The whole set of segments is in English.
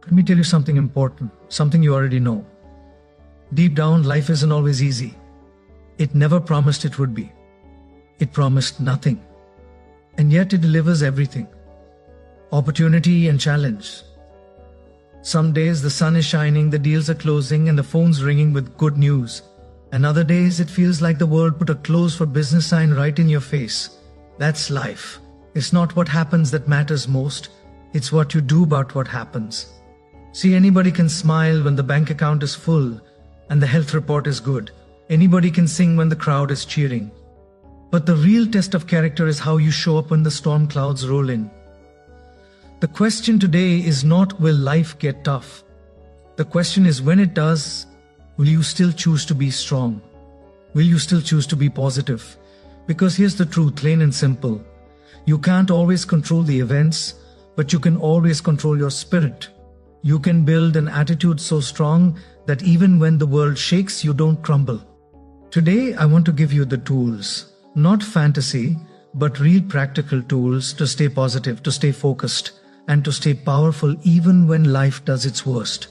Let me tell you something important, something you already know. Deep down, life isn't always easy. It never promised it would be. It promised nothing. And yet it delivers everything. Opportunity and challenge. Some days the sun is shining, the deals are closing, and the phone's ringing with good news. And other days it feels like the world put a close for business sign right in your face. That's life. It's not what happens that matters most. It's what you do about what happens. See, anybody can smile when the bank account is full and the health report is good. Anybody can sing when the crowd is cheering. But the real test of character is how you show up when the storm clouds roll in. The question today is not, will life get tough? The question is, when it does, will you still choose to be strong? Will you still choose to be positive? Because here's the truth, plain and simple. You can't always control the events, but you can always control your spirit. You can build an attitude so strong that even when the world shakes, you don't crumble. Today, I want to give you the tools, not fantasy, but real practical tools to stay positive, to stay focused, and to stay powerful even when life does its worst.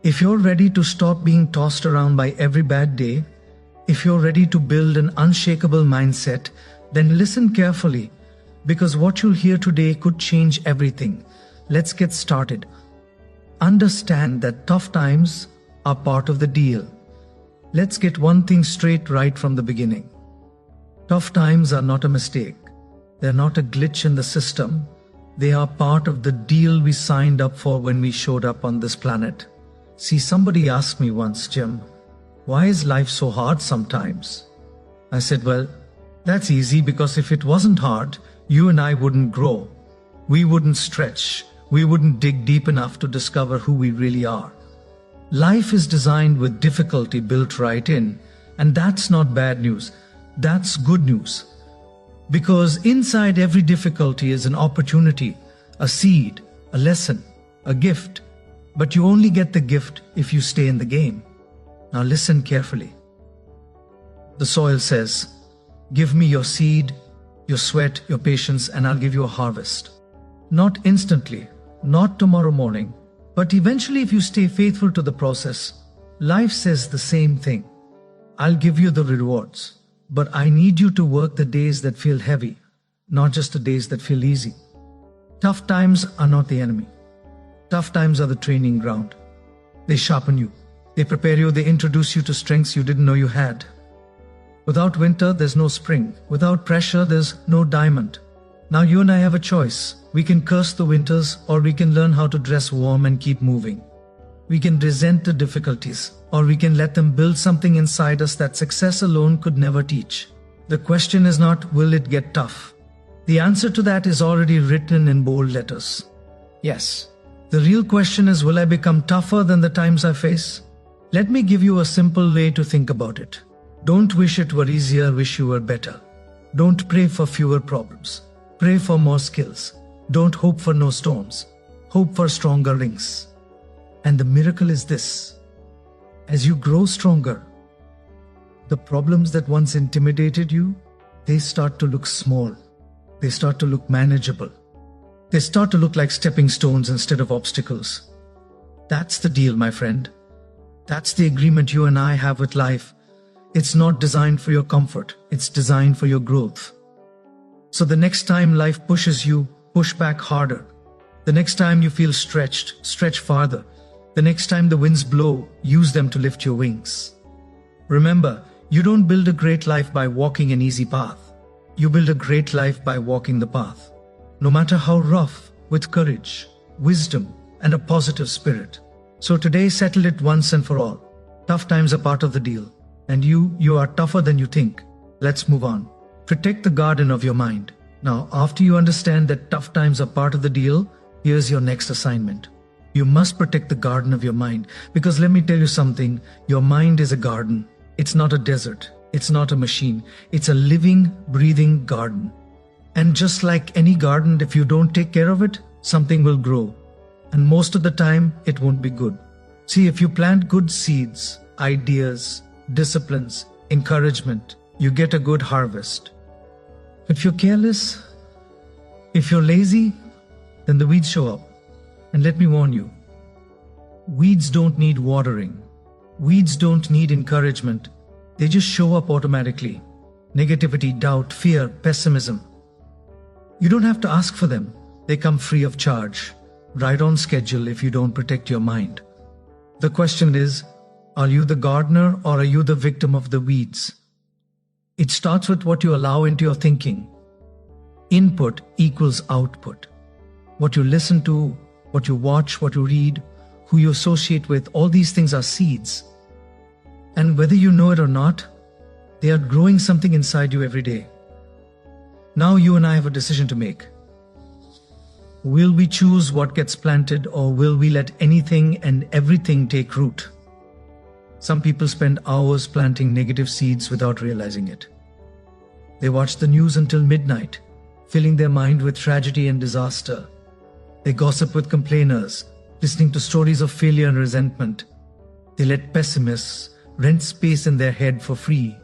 If you're ready to stop being tossed around by every bad day, if you're ready to build an unshakable mindset, then listen carefully, because what you'll hear today could change everything. Let's get started. Understand that tough times are part of the deal. Let's get one thing straight right from the beginning. Tough times are not a mistake. They're not a glitch in the system. They are part of the deal we signed up for when we showed up on this planet. See, somebody asked me once, Jim, why is life so hard sometimes? I said, well, that's easy, because if it wasn't hard, you and I wouldn't grow. We wouldn't stretch. We wouldn't dig deep enough to discover who we really are. Life is designed with difficulty built right in, and that's not bad news. That's good news. Because inside every difficulty is an opportunity, a seed, a lesson, a gift. But you only get the gift if you stay in the game. Now listen carefully. The soil says, give me your seed, your sweat, your patience, and I'll give you a harvest. Not instantly, not tomorrow morning, but eventually if you stay faithful to the process. Life says the same thing. I'll give you the rewards, but I need you to work the days that feel heavy, not just the days that feel easy. Tough times are not the enemy. Tough times are the training ground. They sharpen you. They prepare you. They introduce you to strengths you didn't know you had. Without winter, there's no spring. Without pressure, there's no diamond. Now you and I have a choice. We can curse the winters, or we can learn how to dress warm and keep moving. We can resent the difficulties, or we can let them build something inside us that success alone could never teach. The question is not, will it get tough? The answer to that is already written in bold letters. Yes. The real question is, will I become tougher than the times I face? Let me give you a simple way to think about it. Don't wish it were easier, wish you were better. Don't pray for fewer problems. Pray for more skills. Don't hope for no storms. Hope for stronger rings. And the miracle is this. As you grow stronger, the problems that once intimidated you, they start to look small. They start to look manageable. They start to look like stepping stones instead of obstacles. That's the deal, my friend. That's the agreement you and I have with life. It's not designed for your comfort. It's designed for your growth. So the next time life pushes you, push back harder. The next time you feel stretched, stretch farther. The next time the winds blow, use them to lift your wings. Remember, you don't build a great life by walking an easy path. You build a great life by walking the path. No matter how rough, with courage, wisdom, and a positive spirit. So today, settle it once and for all. Tough times are part of the deal. And you are tougher than you think. Let's move on. Protect the garden of your mind. Now, after you understand that tough times are part of the deal, here's your next assignment. You must protect the garden of your mind. Because let me tell you something, your mind is a garden. It's not a desert. It's not a machine. It's a living, breathing garden. And just like any garden, if you don't take care of it, something will grow. And most of the time, it won't be good. See, if you plant good seeds, ideas, disciplines, encouragement, you get a good harvest. If you're careless, if you're lazy, then the weeds show up. And let me warn you, weeds don't need watering. Weeds don't need encouragement. They just show up automatically. Negativity, doubt, fear, pessimism. You don't have to ask for them. They come free of charge, right on schedule if you don't protect your mind. The question is, are you the gardener or are you the victim of the weeds? It starts with what you allow into your thinking. Input equals output. What you listen to, what you watch, what you read, who you associate with, all these things are seeds. And whether you know it or not, they are growing something inside you every day. Now you and I have a decision to make. Will we choose what gets planted, or will we let anything and everything take root? Some people spend hours planting negative seeds without realizing it. They watch the news until midnight, filling their mind with tragedy and disaster. They gossip with complainers, listening to stories of failure and resentment. They let pessimists rent space in their head for free.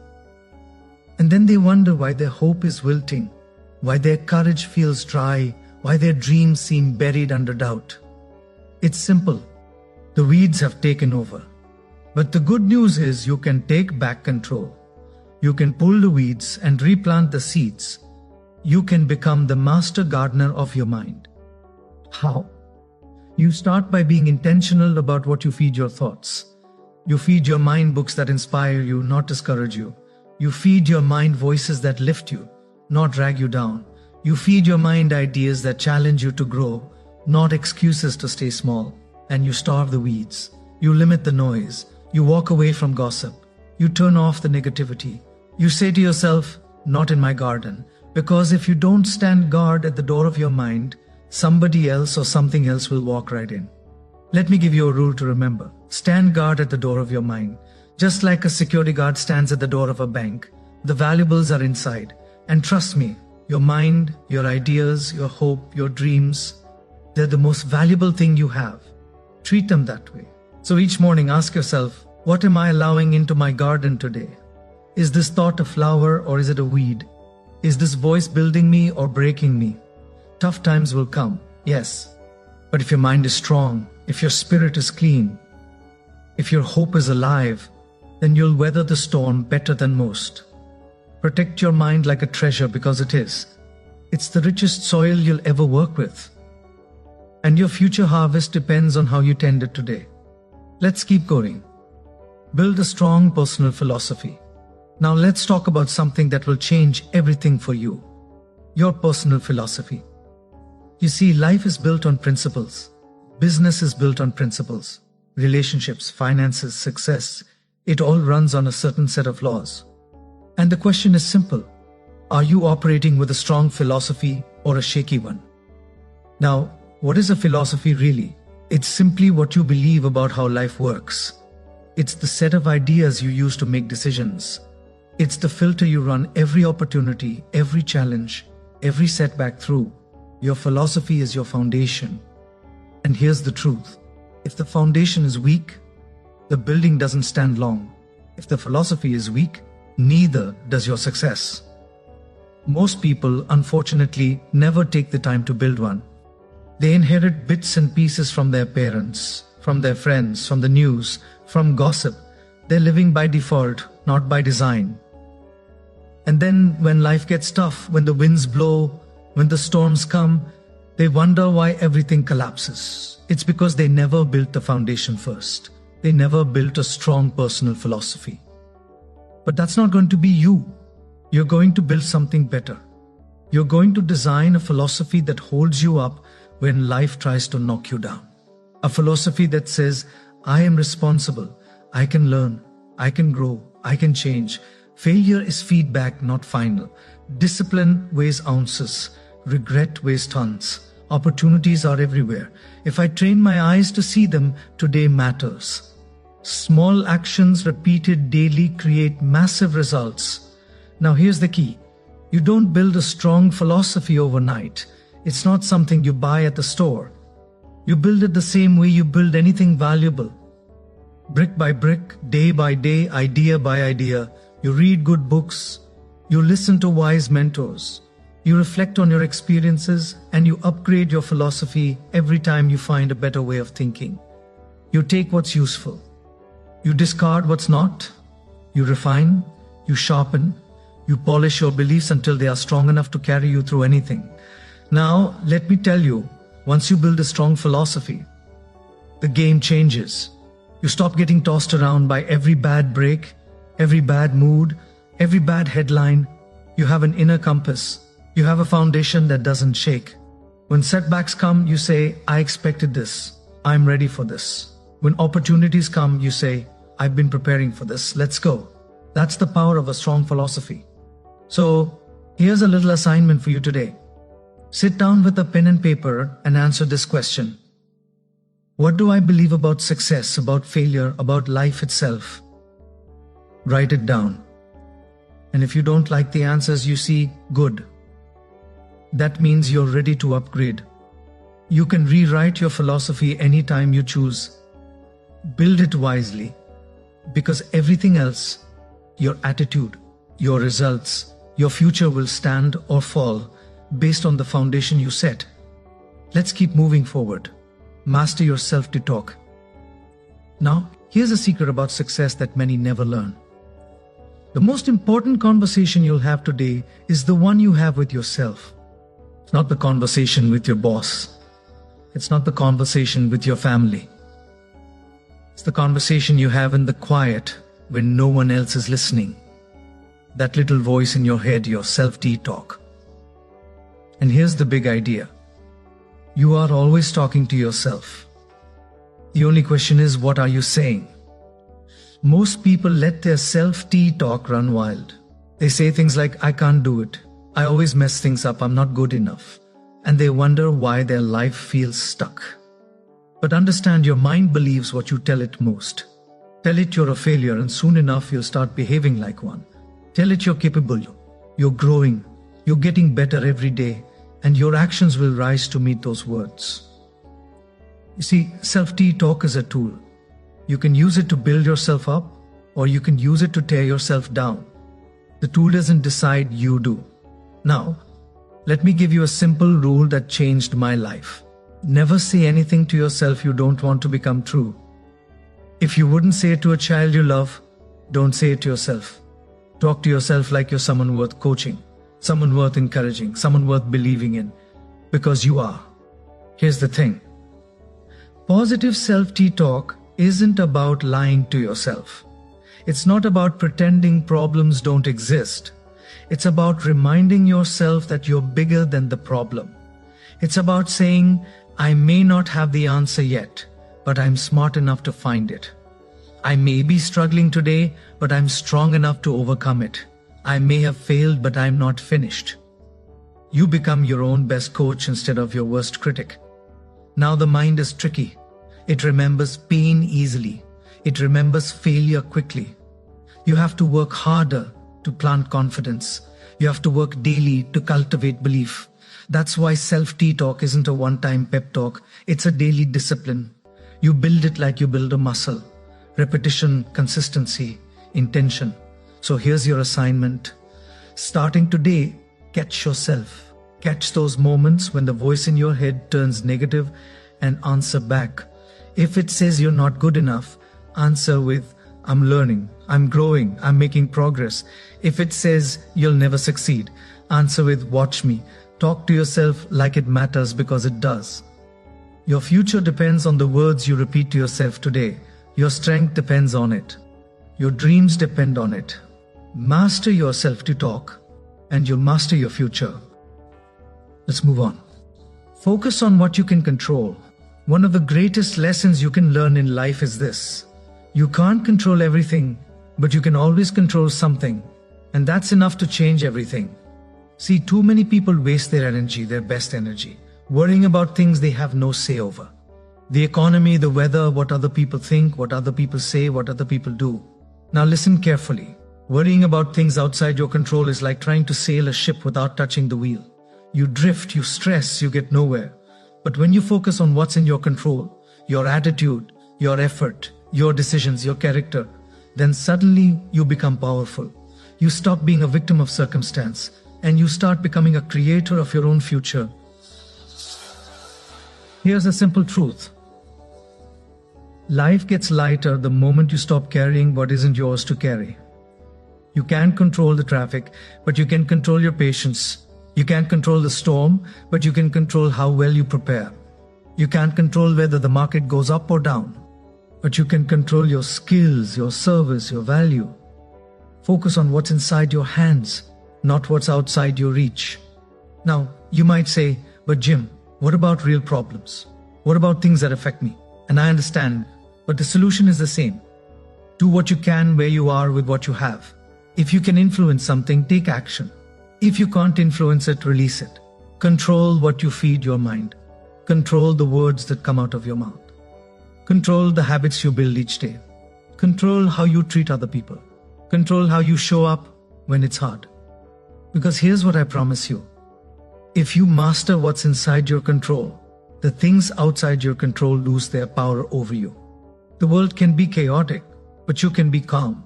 And then they wonder why their hope is wilting, why their courage feels dry, why their dreams seem buried under doubt. It's simple. The weeds have taken over. But the good news is you can take back control. You can pull the weeds and replant the seeds. You can become the master gardener of your mind. How? You start by being intentional about what you feed your thoughts. You feed your mind books that inspire you, not discourage you. You feed your mind voices that lift you, not drag you down. You feed your mind ideas that challenge you to grow, not excuses to stay small. And you starve the weeds. You limit the noise. You walk away from gossip. You turn off the negativity. You say to yourself, not in my garden. Because if you don't stand guard at the door of your mind, somebody else or something else will walk right in. Let me give you a rule to remember. Stand guard at the door of your mind. Just like a security guard stands at the door of a bank, the valuables are inside. And trust me, your mind, your ideas, your hope, your dreams, they're the most valuable thing you have. Treat them that way. So each morning ask yourself, what am I allowing into my garden today? Is this thought a flower or is it a weed? Is this voice building me or breaking me? Tough times will come, yes. But if your mind is strong, if your spirit is clean, if your hope is alive, then you'll weather the storm better than most. Protect your mind like a treasure because it is. It's the richest soil you'll ever work with. And your future harvest depends on how you tend it today. Let's keep going. Build a strong personal philosophy. Now let's talk about something that will change everything for you. Your personal philosophy. You see, life is built on principles. Business is built on principles. Relationships, finances, success, it all runs on a certain set of laws. And the question is simple. Are you operating with a strong philosophy or a shaky one? Now, what is a philosophy really? It's simply what you believe about how life works. It's the set of ideas you use to make decisions. It's the filter you run every opportunity, every challenge, every setback through. Your philosophy is your foundation. And here's the truth. If the foundation is weak, the building doesn't stand long. If the philosophy is weak, neither does your success. Most people, unfortunately, never take the time to build one. They inherit bits and pieces from their parents, from their friends, from the news, from gossip. They're living by default, not by design. And then when life gets tough, when the winds blow, when the storms come, they wonder why everything collapses. It's because they never built the foundation first. They never built a strong personal philosophy. But that's not going to be you. You're going to build something better. You're going to design a philosophy that holds you up when life tries to knock you down. A philosophy that says, I am responsible, I can learn, I can grow, I can change. Failure is feedback, not final. Discipline weighs ounces. Regret weighs tons. Opportunities are everywhere. If I train my eyes to see them, today matters. Small actions repeated daily create massive results. Now here's the key. You don't build a strong philosophy overnight. It's not something you buy at the store. You build it the same way you build anything valuable. Brick by brick, day by day, idea by idea. You read good books. You listen to wise mentors. You reflect on your experiences and you upgrade your philosophy every time you find a better way of thinking. You take what's useful. You discard what's not. You refine, you sharpen, you polish your beliefs until they are strong enough to carry you through anything. Now, let me tell you, once you build a strong philosophy, the game changes. You stop getting tossed around by every bad break, every bad mood, every bad headline. You have an inner compass. You have a foundation that doesn't shake. When setbacks come, you say, I expected this. I'm ready for this. When opportunities come, you say, I've been preparing for this. Let's go. That's the power of a strong philosophy. So, here's a little assignment for you today. Sit down with a pen and paper and answer this question. What do I believe about success, about failure, about life itself? Write it down. And if you don't like the answers you see, good. That means you're ready to upgrade. You can rewrite your philosophy anytime you choose. Build it wisely, because everything else, your attitude, your results, your future will stand or fall based on the foundation you set. Let's keep moving forward. Master your self-talk. Now, here's a secret about success that many never learn. The most important conversation you'll have today is the one you have with yourself. It's not the conversation with your boss. It's not the conversation with your family. It's the conversation you have in the quiet when no one else is listening. That little voice in your head, your self-talk. And here's the big idea. You are always talking to yourself. The only question is, what are you saying? Most people let their self-talk run wild. They say things like, I can't do it. I always mess things up. I'm not good enough. And they wonder why their life feels stuck. But understand, your mind believes what you tell it most. Tell it you're a failure and soon enough you'll start behaving like one. Tell it you're capable, you're growing, you're getting better every day, and your actions will rise to meet those words. You see, self-talk is a tool. You can use it to build yourself up, or you can use it to tear yourself down. The tool doesn't decide, you do. Now, let me give you a simple rule that changed my life. Never say anything to yourself you don't want to become true. If you wouldn't say it to a child you love, don't say it to yourself. Talk to yourself like you're someone worth coaching, someone worth encouraging, someone worth believing in, because you are. Here's the thing. Positive self-talk isn't about lying to yourself. It's not about pretending problems don't exist. It's about reminding yourself that you're bigger than the problem. It's about saying, I may not have the answer yet, but I'm smart enough to find it. I may be struggling today, but I'm strong enough to overcome it. I may have failed, but I'm not finished. You become your own best coach instead of your worst critic. Now the mind is tricky. It remembers pain easily. It remembers failure quickly. You have to work harder to plant confidence. You have to work daily to cultivate belief. That's why self-talk isn't a one-time pep talk. It's a daily discipline. You build it like you build a muscle. Repetition, consistency, intention. So here's your assignment. Starting today, catch yourself. Catch those moments when the voice in your head turns negative and answer back. If it says you're not good enough, answer with, I'm learning, I'm growing, I'm making progress. If it says you'll never succeed, answer with, watch me. Talk to yourself like it matters, because it does. Your future depends on the words you repeat to yourself today. Your strength depends on it. Your dreams depend on it. Master your self-talk and you'll master your future. Let's move on. Focus on what you can control. One of the greatest lessons you can learn in life is this. You can't control everything, but you can always control something. And that's enough to change everything. See, too many people waste their energy, their best energy, worrying about things they have no say over. The economy, the weather, what other people think, what other people say, what other people do. Now listen carefully. Worrying about things outside your control is like trying to sail a ship without touching the wheel. You drift, you stress, you get nowhere. But when you focus on what's in your control, your attitude, your effort, your decisions, your character, then suddenly you become powerful. You stop being a victim of circumstance and you start becoming a creator of your own future. Here's a simple truth. Life gets lighter the moment you stop carrying what isn't yours to carry. You can't control the traffic, but you can control your patience. You can't control the storm, but you can control how well you prepare. You can't control whether the market goes up or down, but you can control your skills, your service, your value. Focus on what's inside your hands, not what's outside your reach. Now, you might say, but Jim, what about real problems? What about things that affect me? And I understand, but the solution is the same. Do what you can where you are with what you have. If you can influence something, take action. If you can't influence it, release it. Control what you feed your mind. Control the words that come out of your mouth. Control the habits you build each day. Control how you treat other people. Control how you show up when it's hard. Because here's what I promise you. If you master what's inside your control, the things outside your control lose their power over you. The world can be chaotic, but you can be calm.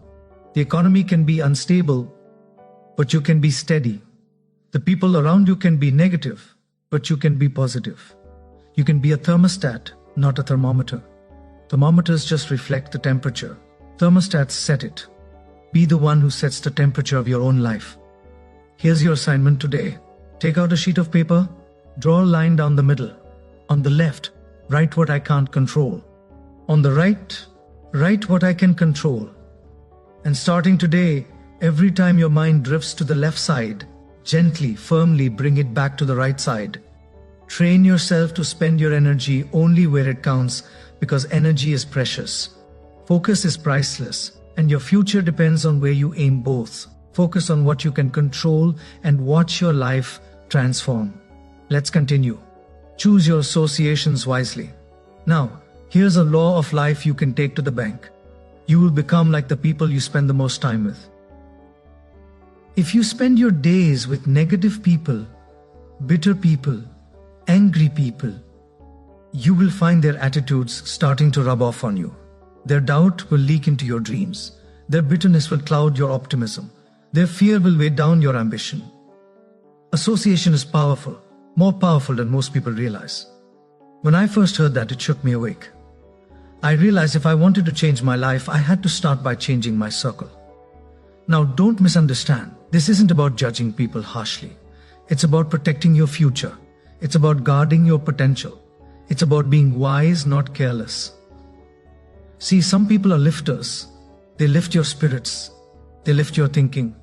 The economy can be unstable, but you can be steady. The people around you can be negative, but you can be positive. You can be a thermostat, not a thermometer. Thermometers just reflect the temperature. Thermostats set it. Be the one who sets the temperature of your own life. Here's your assignment today. Take out a sheet of paper, draw a line down the middle. On the left, write what I can't control. On the right, write what I can control. And starting today, every time your mind drifts to the left side, gently, firmly bring it back to the right side. Train yourself to spend your energy only where it counts, because energy is precious. Focus is priceless, and your future depends on where you aim both. Focus on what you can control and watch your life transform. Let's continue. Choose your associations wisely. Now, here's a law of life you can take to the bank. You will become like the people you spend the most time with. If you spend your days with negative people, bitter people, angry people, you will find their attitudes starting to rub off on you. Their doubt will leak into your dreams. Their bitterness will cloud your optimism. Their fear will weigh down your ambition. Association is powerful, more powerful than most people realize. When I first heard that, it shook me awake. I realized if I wanted to change my life, I had to start by changing my circle. Now, don't misunderstand. This isn't about judging people harshly. It's about protecting your future. It's about guarding your potential. It's about being wise, not careless. See, some people are lifters. They lift your spirits. They lift your thinking.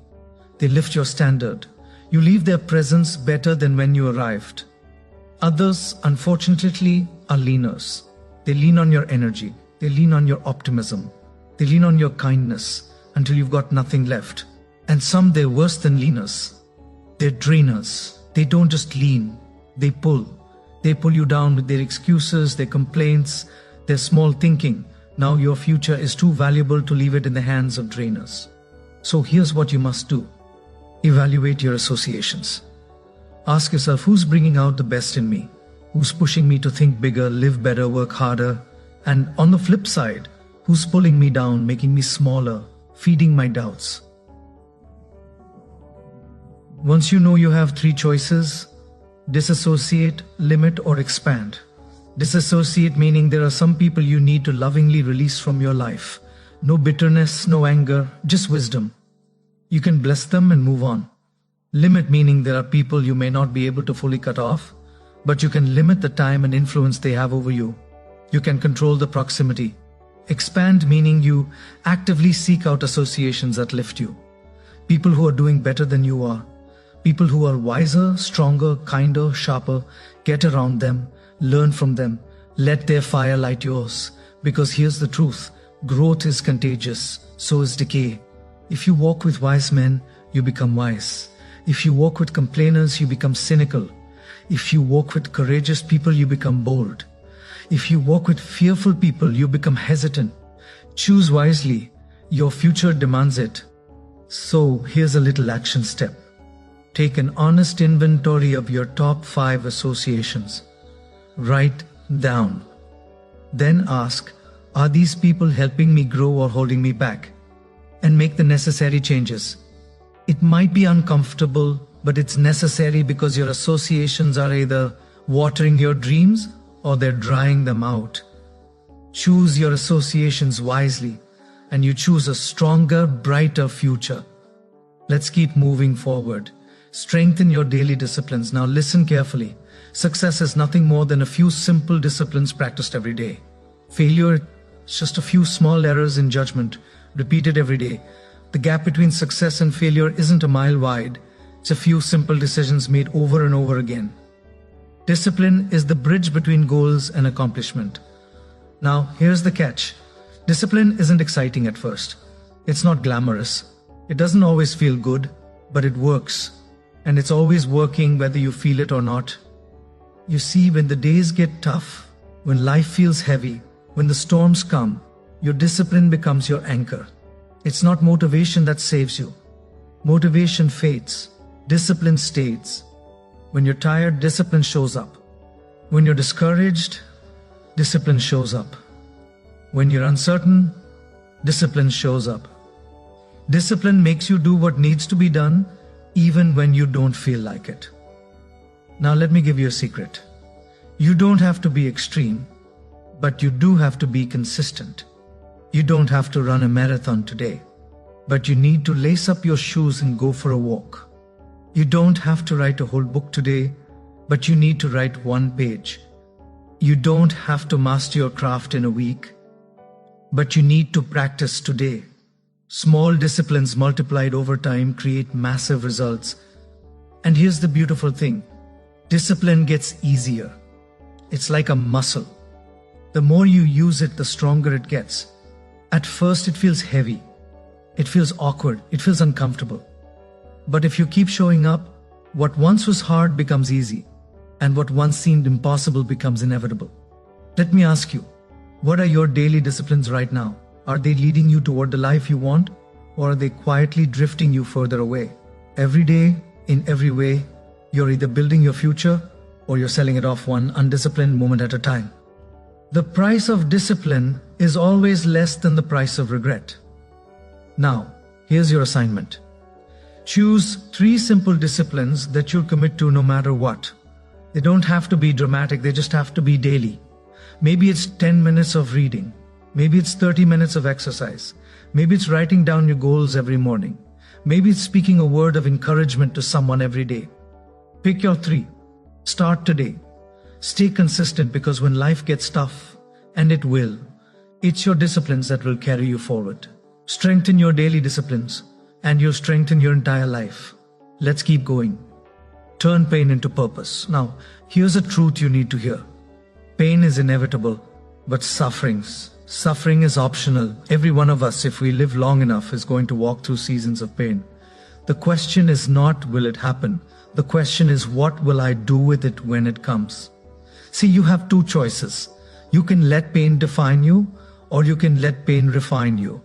They lift your standard. You leave their presence better than when you arrived. Others, unfortunately, are leaners. They lean on your energy. They lean on your optimism. They lean on your kindness until you've got nothing left. And some, they're worse than leaners. They're drainers. They don't just lean, they pull. They pull you down with their excuses, their complaints, their small thinking. Now your future is too valuable to leave it in the hands of drainers. So here's what you must do. Evaluate your associations. Ask yourself, who's bringing out the best in me? Who's pushing me to think bigger, live better, work harder? And on the flip side, who's pulling me down, making me smaller, feeding my doubts? Once you know you have three choices, disassociate, limit, or expand. Disassociate meaning there are some people you need to lovingly release from your life. No bitterness, no anger, just wisdom. You can bless them and move on. Limit meaning there are people you may not be able to fully cut off, but you can limit the time and influence they have over you. You can control the proximity. Expand meaning you actively seek out associations that lift you. People who are doing better than you are. People who are wiser, stronger, kinder, sharper. Get around them. Learn from them. Let their fire light yours. Because here's the truth. Growth is contagious. So is decay. If you walk with wise men, you become wise. If you walk with complainers, you become cynical. If you walk with courageous people, you become bold. If you walk with fearful people, you become hesitant. Choose wisely. Your future demands it. So here's a little action step. Take an honest inventory of your top 5 associations. Write down. Then ask, are these people helping me grow or holding me back? And make the necessary changes. It might be uncomfortable, but it's necessary because your associations are either watering your dreams or they're drying them out. Choose your associations wisely, and you choose a stronger, brighter future. Let's keep moving forward. Strengthen your daily disciplines. Now listen carefully. Success is nothing more than a few simple disciplines practiced every day. Failure is just a few small errors in judgment, repeated every day. The gap between success and failure isn't a mile wide. It's a few simple decisions made over and over again. Discipline is the bridge between goals and accomplishment. Now, here's the catch. Discipline isn't exciting at first. It's not glamorous. It doesn't always feel good, but it works. And it's always working whether you feel it or not. You see, when the days get tough, when life feels heavy, when the storms come, your discipline becomes your anchor. It's not motivation that saves you. Motivation fades. Discipline stays. When you're tired, discipline shows up. When you're discouraged, discipline shows up. When you're uncertain, discipline shows up. Discipline makes you do what needs to be done, even when you don't feel like it. Now let me give you a secret. You don't have to be extreme, but you do have to be consistent. You don't have to run a marathon today, but you need to lace up your shoes and go for a walk. You don't have to write a whole book today, but you need to write one page. You don't have to master your craft in a week, but you need to practice today. Small disciplines multiplied over time create massive results. And here's the beautiful thing. Discipline gets easier. It's like a muscle. The more you use it, the stronger it gets. At first, it feels heavy. It feels awkward. It feels uncomfortable. But if you keep showing up, what once was hard becomes easy, and what once seemed impossible becomes inevitable. Let me ask you, what are your daily disciplines right now? Are they leading you toward the life you want, or are they quietly drifting you further away? Every day, in every way, you're either building your future or you're selling it off one undisciplined moment at a time. The price of discipline is always less than the price of regret. Now, here's your assignment. Choose 3 simple disciplines that you'll commit to no matter what. They don't have to be dramatic, they just have to be daily. Maybe it's 10 minutes of reading. Maybe it's 30 minutes of exercise. Maybe it's writing down your goals every morning. Maybe it's speaking a word of encouragement to someone every day. Pick your 3. Start today. Stay consistent, because when life gets tough, and it will, it's your disciplines that will carry you forward. Strengthen your daily disciplines, and you'll strengthen your entire life. Let's keep going. Turn pain into purpose. Now, here's a truth you need to hear. Pain is inevitable, but suffering is optional. Every one of us, if we live long enough, is going to walk through seasons of pain. The question is not, will it happen? The question is, what will I do with it when it comes? See, you have 2 choices. You can let pain define you, or you can let pain refine you.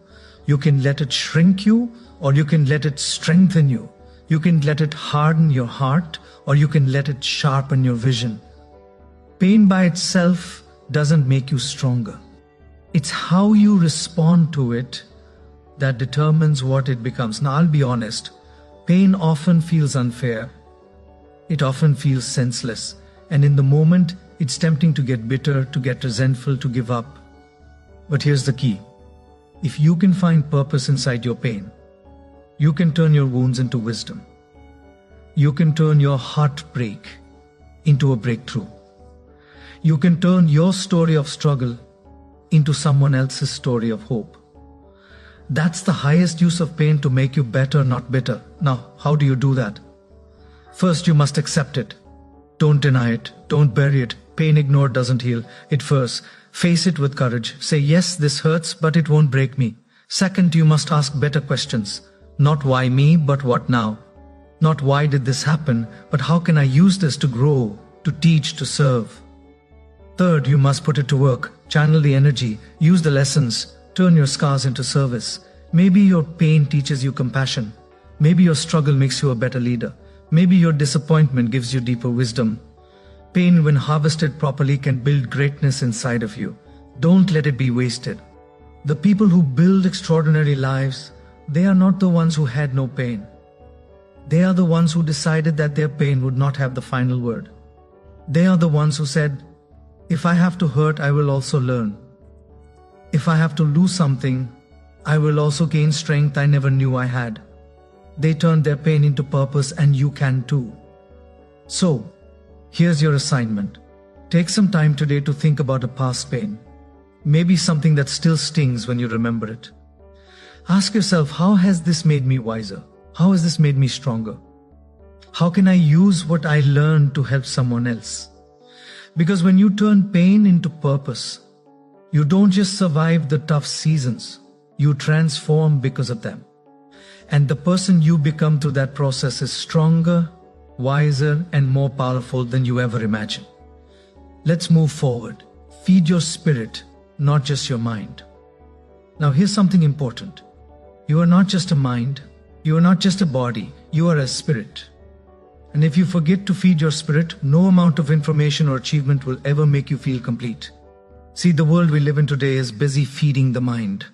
You can let it shrink you, or you can let it strengthen you. You can let it harden your heart, or you can let it sharpen your vision. Pain by itself doesn't make you stronger. It's how you respond to it that determines what it becomes. Now, I'll be honest. Pain often feels unfair. It often feels senseless. And in the moment, it's tempting to get bitter, to get resentful, to give up. But here's the key. If you can find purpose inside your pain, you can turn your wounds into wisdom. You can turn your heartbreak into a breakthrough. You can turn your story of struggle into someone else's story of hope. That's the highest use of pain, to make you better, not bitter. Now, how do you do that? First, you must accept it. Don't deny it. Don't bury it. Pain ignored doesn't heal. It first. Face it with courage. Say, yes, this hurts, but it won't break me. Second, you must ask better questions. Not why me, but what now? Not why did this happen, but how can I use this to grow, to teach, to serve? Third, you must put it to work. Channel the energy. Use the lessons. Turn your scars into service. Maybe your pain teaches you compassion. Maybe your struggle makes you a better leader. Maybe your disappointment gives you deeper wisdom. Pain, when harvested properly, can build greatness inside of you. Don't let it be wasted. The people who build extraordinary lives, they are not the ones who had no pain. They are the ones who decided that their pain would not have the final word. They are the ones who said, if I have to hurt, I will also learn. If I have to lose something, I will also gain strength I never knew I had. They turned their pain into purpose, and you can too. So, here's your assignment. Take some time today to think about a past pain. Maybe something that still stings when you remember it. Ask yourself, how has this made me wiser? How has this made me stronger? How can I use what I learned to help someone else? Because when you turn pain into purpose, you don't just survive the tough seasons, you transform because of them. And the person you become through that process is stronger, wiser, and more powerful than you ever imagined. Let's move forward. Feed your spirit, not just your mind. Now here's something important. You are not just a mind, you are not just a body, you are a spirit. And if you forget to feed your spirit, no amount of information or achievement will ever make you feel complete. See, the world we live in today is busy feeding the mind.